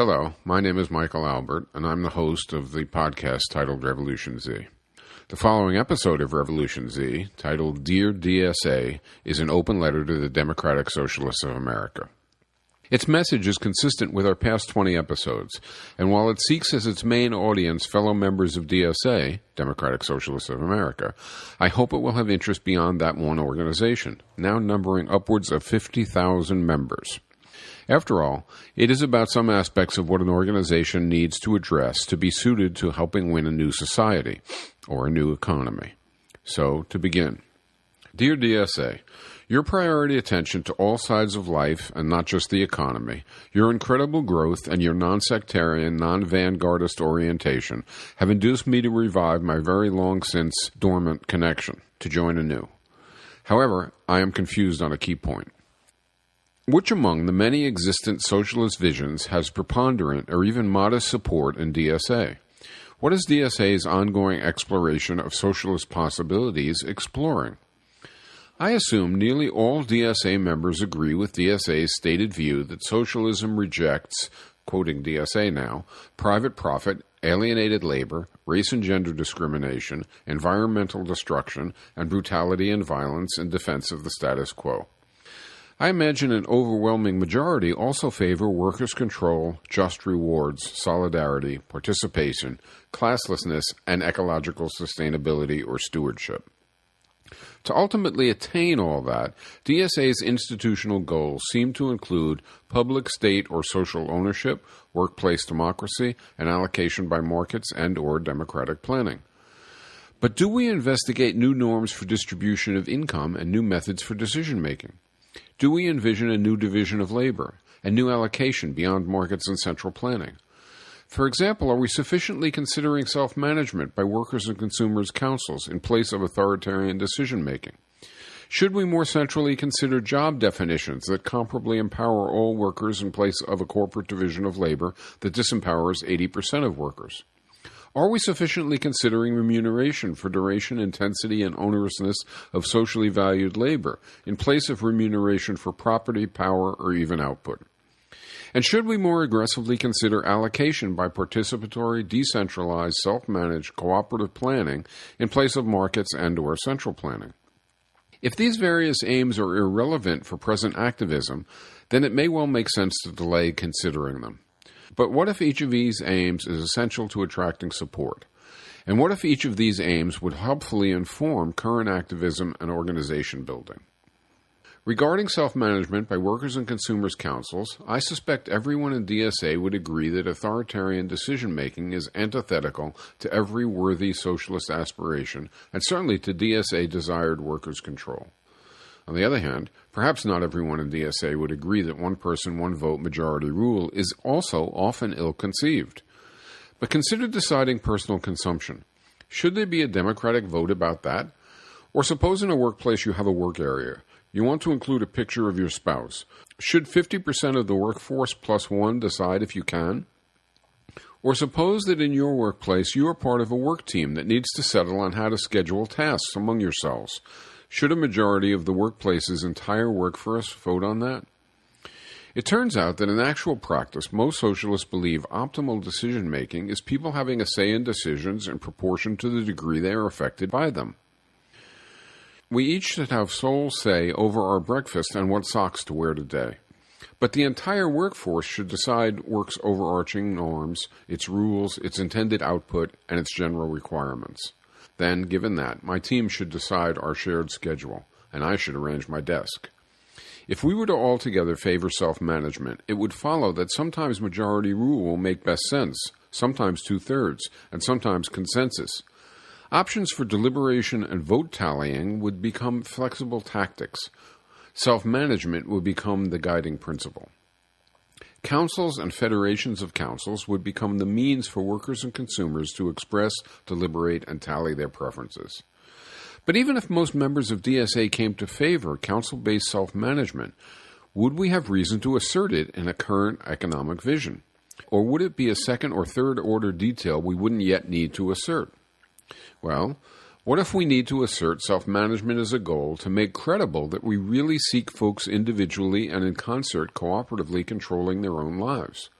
Hello, my name is Michael Albert, and I'm the host of the podcast titled Revolution Z. The following episode of Revolution Z, titled Dear DSA, is an open letter to the Democratic Socialists of America. Its message is consistent with our past 20 episodes, and while it seeks as its main audience fellow members of DSA, Democratic Socialists of America, I hope it will have interest beyond that one organization, now numbering upwards of 50,000 members. After all, it is about some aspects of what an organization needs to address to be suited to helping win a new society, or a new economy. So, to begin. Dear DSA, your priority attention to all sides of life, and not just the economy, your incredible growth, and your non-sectarian, non-vanguardist orientation have induced me to revive my very long-since dormant connection, to join anew. However, I am confused on a key point. Which among the many existent socialist visions has preponderant or even modest support in DSA? What is DSA's ongoing exploration of socialist possibilities exploring? I assume nearly all DSA members agree with DSA's stated view that socialism rejects, quoting DSA now, private profit, alienated labor, race and gender discrimination, environmental destruction, and brutality and violence in defense of the status quo. I imagine an overwhelming majority also favor workers' control, just rewards, solidarity, participation, classlessness, and ecological sustainability or stewardship. To ultimately attain all that, DSA's institutional goals seem to include public, state, or social ownership, workplace democracy, and allocation by markets and/or democratic planning. But do we investigate new norms for distribution of income and new methods for decision-making? Do we envision a new division of labor, and new allocation beyond markets and central planning? For example, are we sufficiently considering self-management by workers' and consumers' councils in place of authoritarian decision-making? Should we more centrally consider job definitions that comparably empower all workers in place of a corporate division of labor that disempowers 80% of workers? Are we sufficiently considering remuneration for duration, intensity, and onerousness of socially valued labor in place of remuneration for property, power, or even output? And should we more aggressively consider allocation by participatory, decentralized, self-managed, cooperative planning in place of markets and/or central planning? If these various aims are irrelevant for present activism, then it may well make sense to delay considering them. But what if each of these aims is essential to attracting support? And what if each of these aims would helpfully inform current activism and organization building? Regarding self-management by workers' and consumers' councils, I suspect everyone in DSA would agree that authoritarian decision-making is antithetical to every worthy socialist aspiration, and certainly to DSA-desired workers' control. On the other hand, perhaps not everyone in DSA would agree that one person, one vote majority rule is also often ill-conceived. But consider deciding personal consumption. Should there be a democratic vote about that? Or suppose in a workplace you have a work area. You want to include a picture of your spouse. Should 50% of the workforce plus one decide if you can? Or suppose that in your workplace you are part of a work team that needs to settle on how to schedule tasks among yourselves. Should a majority of the workplace's entire workforce vote on that? It turns out that in actual practice, most socialists believe optimal decision-making is people having a say in decisions in proportion to the degree they are affected by them. We each should have sole say over our breakfast and what socks to wear today. But the entire workforce should decide work's overarching norms, its rules, its intended output, and its general requirements. Then, given that, my team should decide our shared schedule, and I should arrange my desk. If we were to altogether favor self-management, it would follow that sometimes majority rule will make best sense, sometimes two-thirds, and sometimes consensus. Options for deliberation and vote tallying would become flexible tactics. Self-management would become the guiding principle. Councils and federations of councils would become the means for workers and consumers to express, deliberate, and tally their preferences. But even if most members of DSA came to favor council-based self-management, would we have reason to assert it in a current economic vision? Or would it be a second or third order detail we wouldn't yet need to assert? Well, what if we need to assert self-management as a goal to make credible that we really seek folks individually and in concert cooperatively controlling their own lives?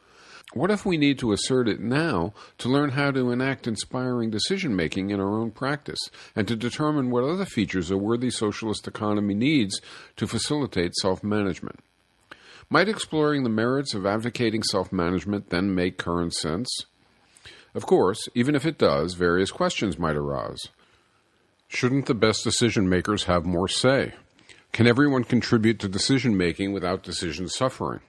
What if we need to assert it now to learn how to enact inspiring decision-making in our own practice and to determine what other features a worthy socialist economy needs to facilitate self-management? Might exploring the merits of advocating self-management then make current sense? Of course, even if it does, various questions might arise. Shouldn't the best decision-makers have more say? Can everyone contribute to decision-making without decision suffering?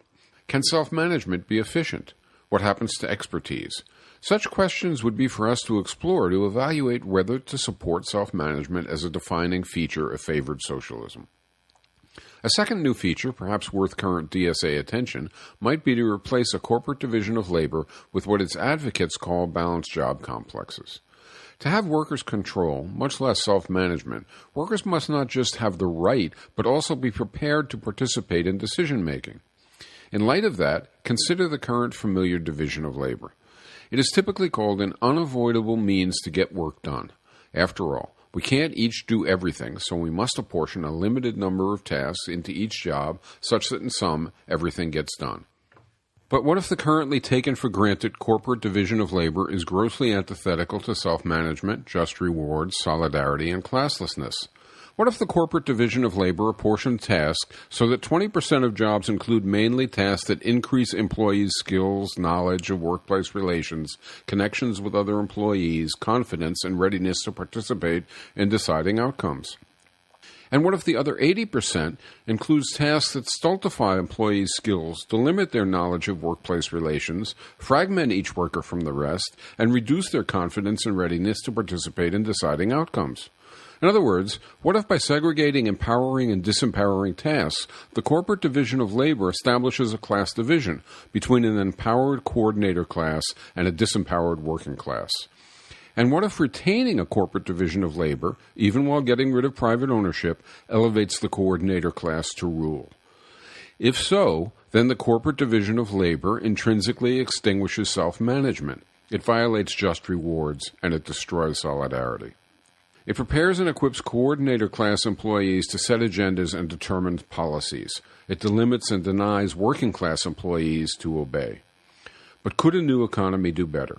Can self-management be efficient? What happens to expertise? Such questions would be for us to explore to evaluate whether to support self-management as a defining feature of favored socialism. A second new feature, perhaps worth current DSA attention, might be to replace a corporate division of labor with what its advocates call balanced job complexes. To have workers' control, much less self-management, workers must not just have the right, but also be prepared to participate in decision-making. In light of that, consider the current familiar division of labor. It is typically called an unavoidable means to get work done. After all, we can't each do everything, so we must apportion a limited number of tasks into each job such that in some, everything gets done. But what if the currently taken for granted corporate division of labor is grossly antithetical to self-management, just rewards, solidarity, and classlessness? What if the corporate division of labor apportioned tasks so that 20% of jobs include mainly tasks that increase employees' skills, knowledge of workplace relations, connections with other employees, confidence, and readiness to participate in deciding outcomes? And what if the other 80% includes tasks that stultify employees' skills, delimit their knowledge of workplace relations, fragment each worker from the rest, and reduce their confidence and readiness to participate in deciding outcomes? In other words, what if by segregating empowering and disempowering tasks, the corporate division of labor establishes a class division between an empowered coordinator class and a disempowered working class? And what if retaining a corporate division of labor, even while getting rid of private ownership, elevates the coordinator class to rule? If so, then the corporate division of labor intrinsically extinguishes self-management. It violates just rewards, and it destroys solidarity. It prepares and equips coordinator class employees to set agendas and determine policies. It delimits and denies working class employees to obey. But could a new economy do better?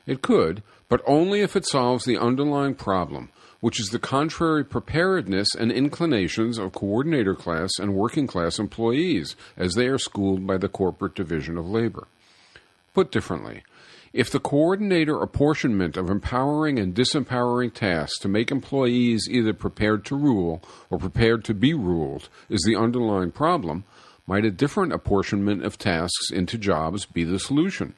It could, but only if it solves the underlying problem, which is the contrary preparedness and inclinations of coordinator class and working class employees as they are schooled by the corporate division of labor. Put differently, if the coordinator apportionment of empowering and disempowering tasks to make employees either prepared to rule or prepared to be ruled is the underlying problem, might a different apportionment of tasks into jobs be the solution?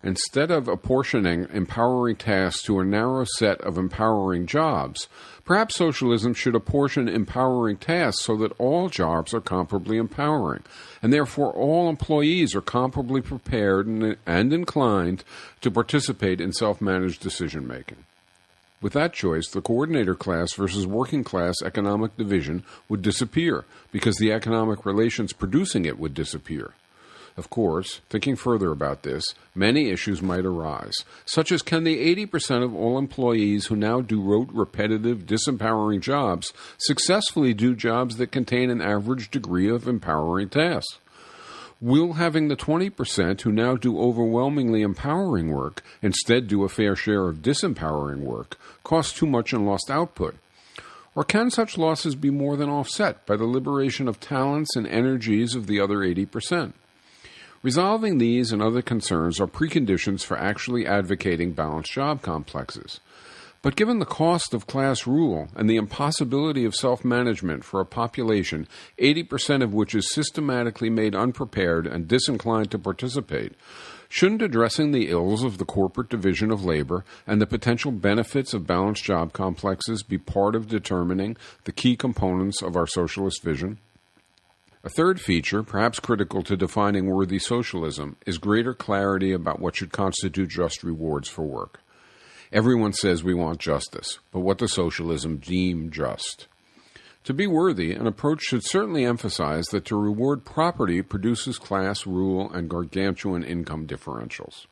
Instead of apportioning empowering tasks to a narrow set of empowering jobs, perhaps socialism should apportion empowering tasks so that all jobs are comparably empowering, and therefore all employees are comparably prepared and inclined to participate in self-managed decision-making. With that choice, the coordinator class versus working class economic division would disappear, because the economic relations producing it would disappear. Of course, thinking further about this, many issues might arise, such as can the 80% of all employees who now do rote, repetitive, disempowering jobs successfully do jobs that contain an average degree of empowering tasks? Will having the 20% who now do overwhelmingly empowering work instead do a fair share of disempowering work cost too much in lost output? Or can such losses be more than offset by the liberation of talents and energies of the other 80%? Resolving these and other concerns are preconditions for actually advocating balanced job complexes. But given the cost of class rule and the impossibility of self-management for a population 80% of which is systematically made unprepared and disinclined to participate, shouldn't addressing the ills of the corporate division of labor and the potential benefits of balanced job complexes be part of determining the key components of our socialist vision? A third feature, perhaps critical to defining worthy socialism, is greater clarity about what should constitute just rewards for work. Everyone says we want justice, but what does socialism deem just? To be worthy, an approach should certainly emphasize that to reward property produces class rule and gargantuan income differentials.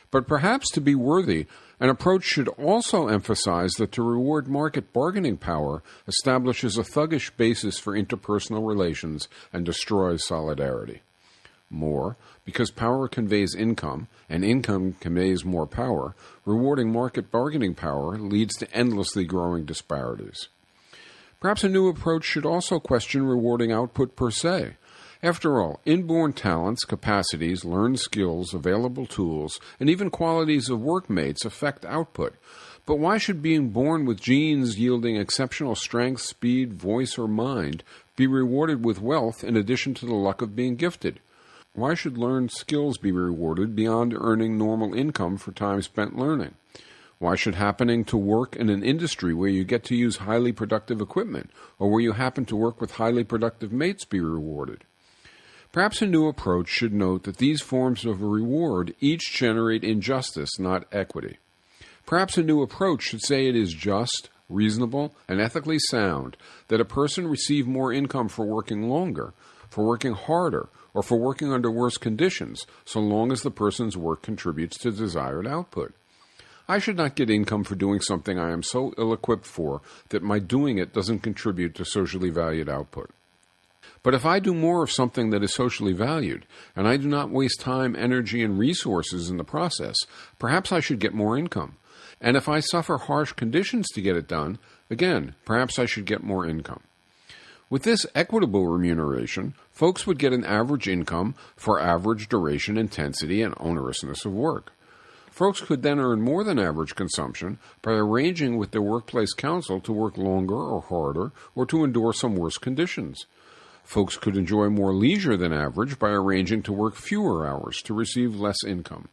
But perhaps to be worthy, an approach should also emphasize that to reward market bargaining power establishes a thuggish basis for interpersonal relations and destroys solidarity. more, because power conveys income, and income conveys more power, rewarding market bargaining power leads to endlessly growing disparities. Perhaps a new approach should also question rewarding output per se. After all, inborn talents, capacities, learned skills, available tools, and even qualities of workmates affect output. But why should being born with genes yielding exceptional strength, speed, voice, or mind be rewarded with wealth in addition to the luck of being gifted? Why should learned skills be rewarded beyond earning normal income for time spent learning? Why should happening to work in an industry where you get to use highly productive equipment, or where you happen to work with highly productive mates, be rewarded? Perhaps a new approach should note that these forms of reward each generate injustice, not equity. Perhaps a new approach should say it is just, reasonable, and ethically sound that a person receive more income for working longer, for working harder, or for working under worse conditions, so long as the person's work contributes to desired output. I should not get income for doing something I am so ill-equipped for that my doing it doesn't contribute to socially valued output. But if I do more of something that is socially valued, and I do not waste time, energy, and resources in the process, perhaps I should get more income. And if I suffer harsh conditions to get it done, again, perhaps I should get more income. With this equitable remuneration, folks would get an average income for average duration, intensity, and onerousness of work. Folks could then earn more than average consumption by arranging with their workplace council to work longer or harder or to endure some worse conditions. Folks could enjoy more leisure than average by arranging to work fewer hours to receive less income.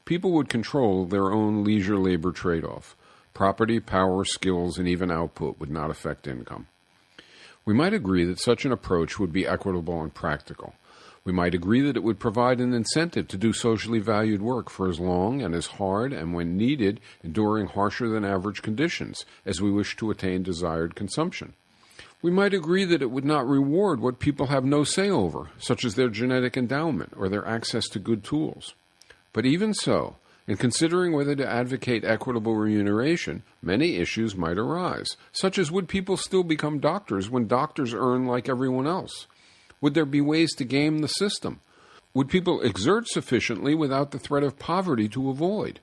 People would control their own leisure labor trade-off. Property, power, skills, and even output would not affect income. We might agree that such an approach would be equitable and practical. We might agree that it would provide an incentive to do socially valued work for as long and as hard and, when needed, enduring harsher than average conditions as we wish to attain desired consumption. We might agree that it would not reward what people have no say over, such as their genetic endowment or their access to good tools. But even so, in considering whether to advocate equitable remuneration, many issues might arise, such as would people still become doctors when doctors earn like everyone else? Would there be ways to game the system? Would people exert sufficiently without the threat of poverty to avoid?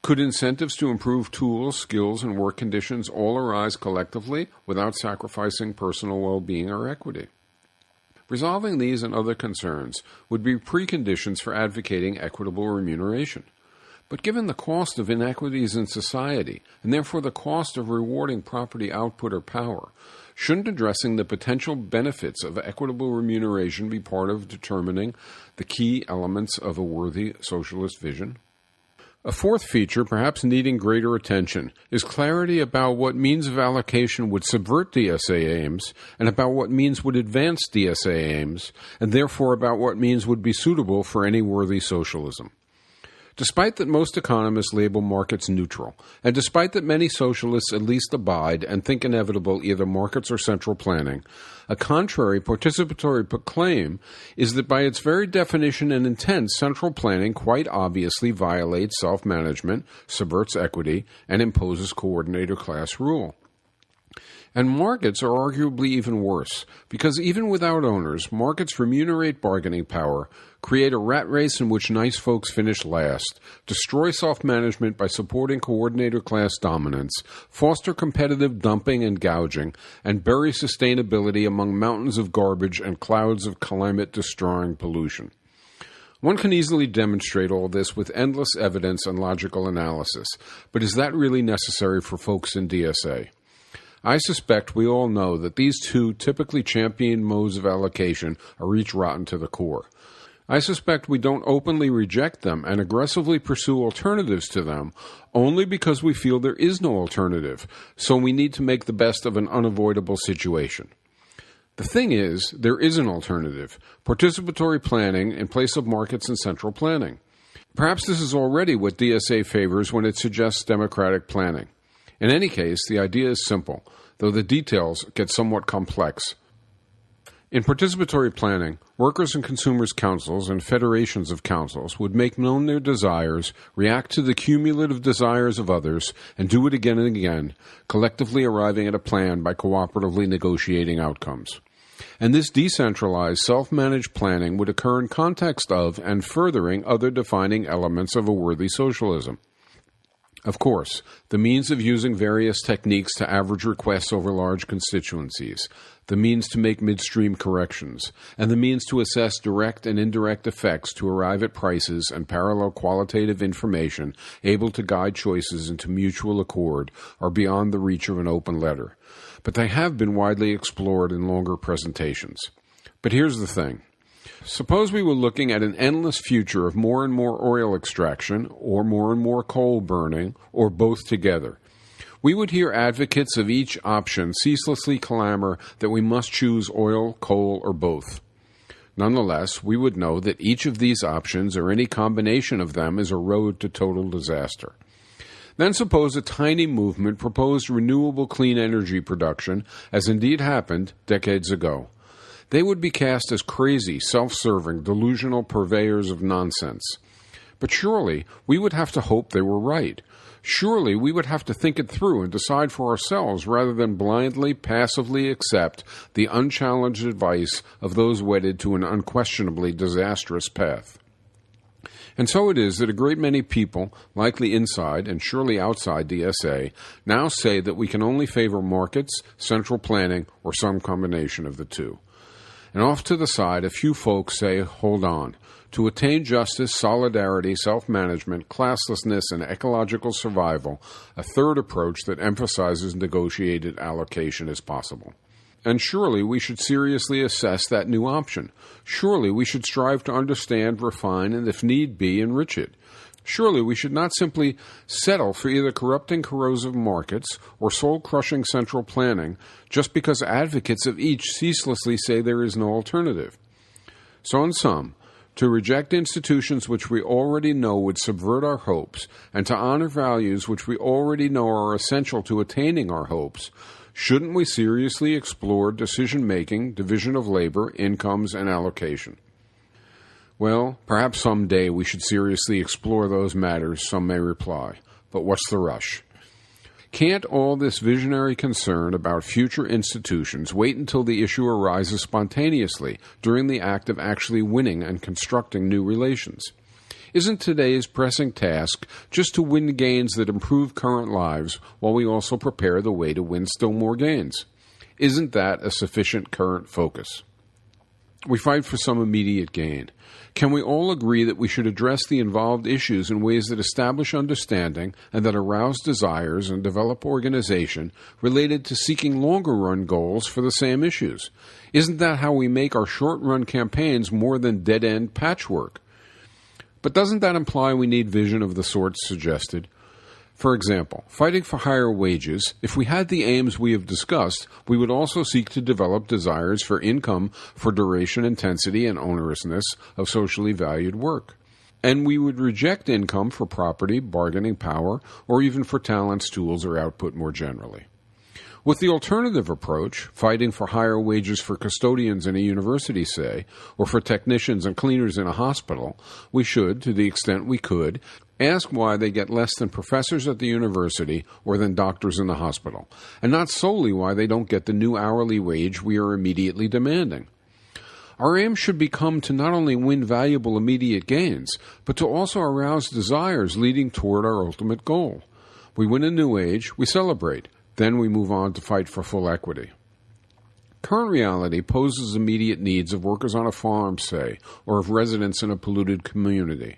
Could incentives to improve tools, skills, and work conditions all arise collectively without sacrificing personal well-being or equity? Resolving these and other concerns would be preconditions for advocating equitable remuneration. But given the cost of inequities in society, and therefore the cost of rewarding property output or power, shouldn't addressing the potential benefits of equitable remuneration be part of determining the key elements of a worthy socialist vision? A fourth feature, perhaps needing greater attention, is clarity about what means of allocation would subvert DSA aims, and about what means would advance DSA aims, and therefore about what means would be suitable for any worthy socialism. Despite that most economists label markets neutral, and despite that many socialists at least abide and think inevitable either markets or central planning, a contrary participatory claim is that by its very definition and intent, central planning quite obviously violates self-management, subverts equity, and imposes coordinator class rule. And markets are arguably even worse, because even without owners, markets remunerate bargaining power, create a rat race in which nice folks finish last, destroy self-management by supporting coordinator class dominance, foster competitive dumping and gouging, and bury sustainability among mountains of garbage and clouds of climate-destroying pollution. One can easily demonstrate all this with endless evidence and logical analysis, but is that really necessary for folks in DSA? I suspect we all know that these two typically championed modes of allocation are each rotten to the core. I suspect we don't openly reject them and aggressively pursue alternatives to them only because we feel there is no alternative, so we need to make the best of an unavoidable situation. The thing is, there is an alternative, participatory planning in place of markets and central planning. Perhaps this is already what DSA favors when it suggests democratic planning. In any case, the idea is simple, though the details get somewhat complex. In participatory planning, workers and consumers' councils and federations of councils would make known their desires, react to the cumulative desires of others, and do it again and again, collectively arriving at a plan by cooperatively negotiating outcomes. And this decentralized, self-managed planning would occur in context of and furthering other defining elements of a worthy socialism. Of course, the means of using various techniques to average requests over large constituencies, the means to make midstream corrections, and the means to assess direct and indirect effects to arrive at prices and parallel qualitative information able to guide choices into mutual accord are beyond the reach of an open letter. But they have been widely explored in longer presentations. But here's the thing. Suppose we were looking at an endless future of more and more oil extraction, or more and more coal burning, or both together. We would hear advocates of each option ceaselessly clamor that we must choose oil, coal, or both. Nonetheless, we would know that each of these options, or any combination of them, is a road to total disaster. Then suppose a tiny movement proposed renewable clean energy production, as indeed happened decades ago. They would be cast as crazy, self-serving, delusional purveyors of nonsense. But surely we would have to hope they were right. Surely we would have to think it through and decide for ourselves rather than blindly, passively accept the unchallenged advice of those wedded to an unquestionably disastrous path. And so it is that a great many people, likely inside and surely outside DSA, now say that we can only favor markets, central planning, or some combination of the two. And off to the side, a few folks say, hold on. To attain justice, solidarity, self-management, classlessness, and ecological survival, a third approach that emphasizes negotiated allocation is possible. And surely we should seriously assess that new option. Surely we should strive to understand, refine, and if need be, enrich it. Surely we should not simply settle for either corrupting, corrosive markets or soul-crushing central planning just because advocates of each ceaselessly say there is no alternative. So in sum, to reject institutions which we already know would subvert our hopes, and to honor values which we already know are essential to attaining our hopes, shouldn't we seriously explore decision-making, division of labor, incomes, and allocation? Well, perhaps someday we should seriously explore those matters, some may reply. But what's the rush? Can't all this visionary concern about future institutions wait until the issue arises spontaneously during the act of actually winning and constructing new relations? Isn't today's pressing task just to win gains that improve current lives while we also prepare the way to win still more gains? Isn't that a sufficient current focus? We fight for some immediate gain. Can we all agree that we should address the involved issues in ways that establish understanding and that arouse desires and develop organization related to seeking longer-run goals for the same issues? Isn't that how we make our short-run campaigns more than dead-end patchwork? But doesn't that imply we need vision of the sorts suggested? For example, fighting for higher wages, if we had the aims we have discussed, we would also seek to develop desires for income for duration, intensity, and onerousness of socially valued work. And we would reject income for property, bargaining power, or even for talents, tools, or output more generally. With the alternative approach, fighting for higher wages for custodians in a university, say, or for technicians and cleaners in a hospital, we should, to the extent we could, ask why they get less than professors at the university or than doctors in the hospital, and not solely why they don't get the new hourly wage we are immediately demanding. Our aim should become to not only win valuable immediate gains, but to also arouse desires leading toward our ultimate goal. We win a new age, we celebrate. Then we move on to fight for full equity. Current reality poses immediate needs of workers on a farm, say, or of residents in a polluted community.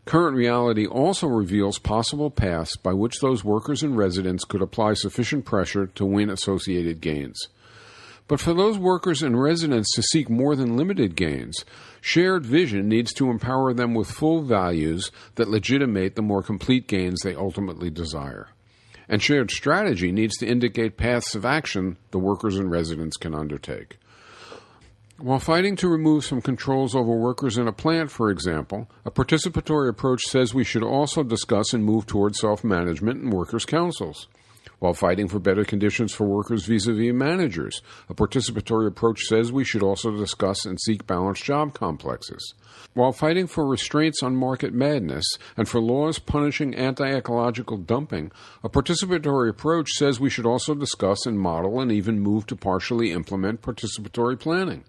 Current reality also reveals possible paths by which those workers and residents could apply sufficient pressure to win associated gains. But for those workers and residents to seek more than limited gains, shared vision needs to empower them with full values that legitimate the more complete gains they ultimately desire. And shared strategy needs to indicate paths of action the workers and residents can undertake. While fighting to remove some controls over workers in a plant, for example, a participatory approach says we should also discuss and move toward self-management and workers' councils. While fighting for better conditions for workers vis-a-vis managers, a participatory approach says we should also discuss and seek balanced job complexes. While fighting for restraints on market madness and for laws punishing anti-ecological dumping, a participatory approach says we should also discuss and model and even move to partially implement participatory planning.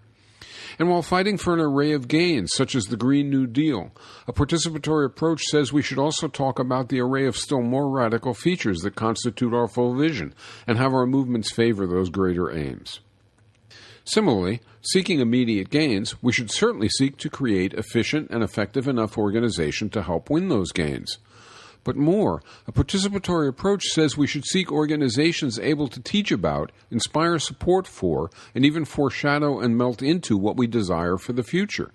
And while fighting for an array of gains, such as the Green New Deal, a participatory approach says we should also talk about the array of still more radical features that constitute our full vision and have our movements favor those greater aims. Similarly, seeking immediate gains, we should certainly seek to create efficient and effective enough organization to help win those gains. But more, a participatory approach says we should seek organizations able to teach about, inspire support for, and even foreshadow and melt into what we desire for the future.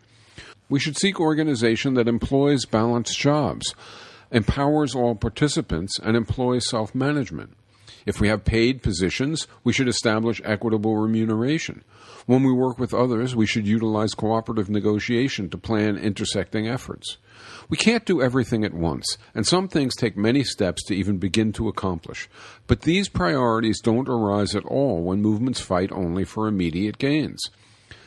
We should seek organization that employs balanced jobs, empowers all participants, and employs self-management. If we have paid positions, we should establish equitable remuneration. When we work with others, we should utilize cooperative negotiation to plan intersecting efforts. We can't do everything at once, and some things take many steps to even begin to accomplish. But these priorities don't arise at all when movements fight only for immediate gains.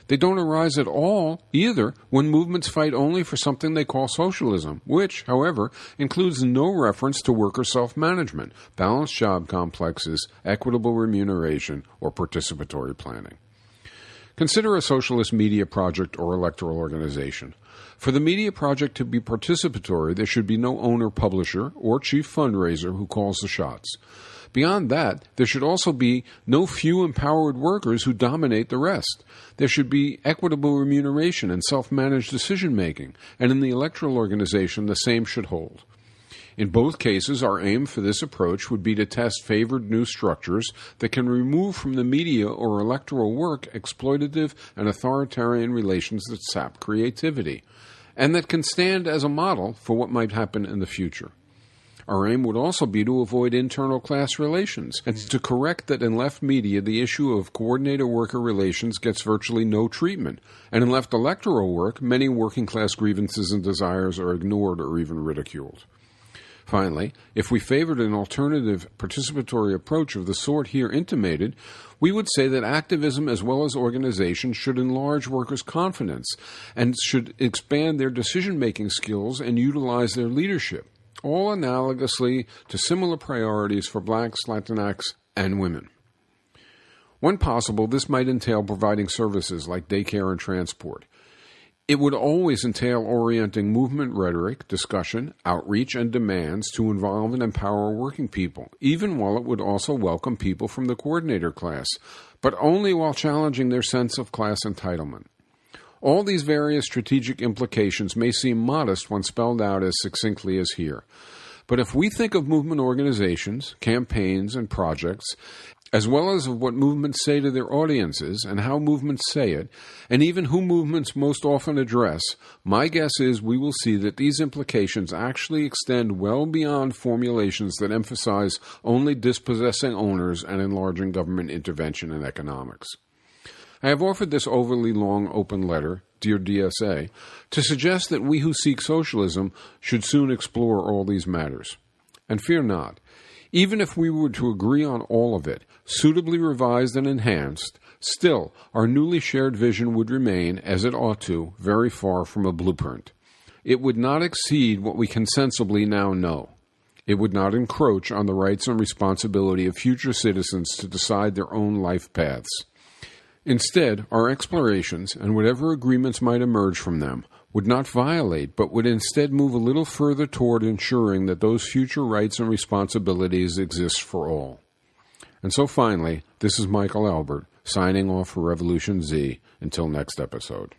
They don't arise at all, either, when movements fight only for something they call socialism, which, however, includes no reference to worker self-management, balanced job complexes, equitable remuneration, or participatory planning. Consider a socialist media project or electoral organization. For the media project to be participatory, there should be no owner-publisher or chief fundraiser who calls the shots. Beyond that, there should also be no few empowered workers who dominate the rest. There should be equitable remuneration and self-managed decision-making, and in the electoral organization, the same should hold. In both cases, our aim for this approach would be to test favored new structures that can remove from the media or electoral work exploitative and authoritarian relations that sap creativity, and that can stand as a model for what might happen in the future. Our aim would also be to avoid internal class relations and to correct that in left media the issue of coordinator-worker relations gets virtually no treatment, and in left electoral work many working-class grievances and desires are ignored or even ridiculed. Finally, if we favored an alternative participatory approach of the sort here intimated, we would say that activism as well as organization should enlarge workers' confidence and should expand their decision-making skills and utilize their leadership, all analogously to similar priorities for blacks, Latinx, and women. When possible, this might entail providing services like daycare and transport. It would always entail orienting movement rhetoric, discussion, outreach, and demands to involve and empower working people, even while it would also welcome people from the coordinator class, but only while challenging their sense of class entitlement. All these various strategic implications may seem modest when spelled out as succinctly as here. But if we think of movement organizations, campaigns, and projects, as well as of what movements say to their audiences and how movements say it, and even who movements most often address, my guess is we will see that these implications actually extend well beyond formulations that emphasize only dispossessing owners and enlarging government intervention in economics. I have offered this overly long open letter, Dear DSA, to suggest that we who seek socialism should soon explore all these matters. And fear not. Even if we were to agree on all of it, suitably revised and enhanced, still our newly shared vision would remain, as it ought to, very far from a blueprint. It would not exceed what we can sensibly now know. It would not encroach on the rights and responsibility of future citizens to decide their own life paths. Instead, our explorations, and whatever agreements might emerge from them, would not violate, but would instead move a little further toward ensuring that those future rights and responsibilities exist for all. And so finally, this is Michael Albert, signing off for Revolution Z. Until next episode.